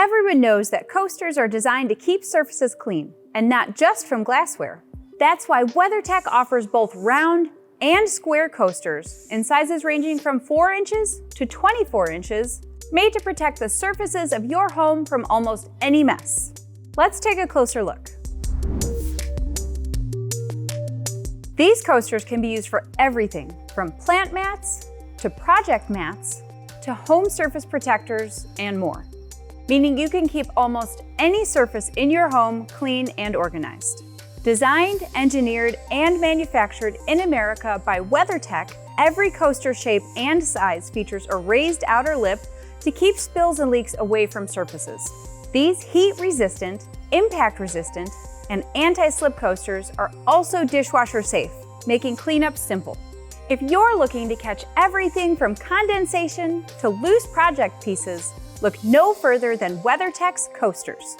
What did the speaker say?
Everyone knows that coasters are designed to keep surfaces clean, and not just from glassware. That's why WeatherTech offers both round and square coasters in sizes ranging from 4 inches to 24 inches, made to protect the surfaces of your home from almost any mess. Let's take a closer look. These coasters can be used for everything from plant mats to project mats to home surface protectors and more, meaning you can keep almost any surface in your home clean and organized. Designed, engineered, and manufactured in America by WeatherTech, every coaster shape and size features a raised outer lip to keep spills and leaks away from surfaces. These heat-resistant, impact-resistant, and anti-slip coasters are also dishwasher safe, making cleanup simple. If you're looking to catch everything from condensation to loose project pieces, look no further than WeatherTech's coasters.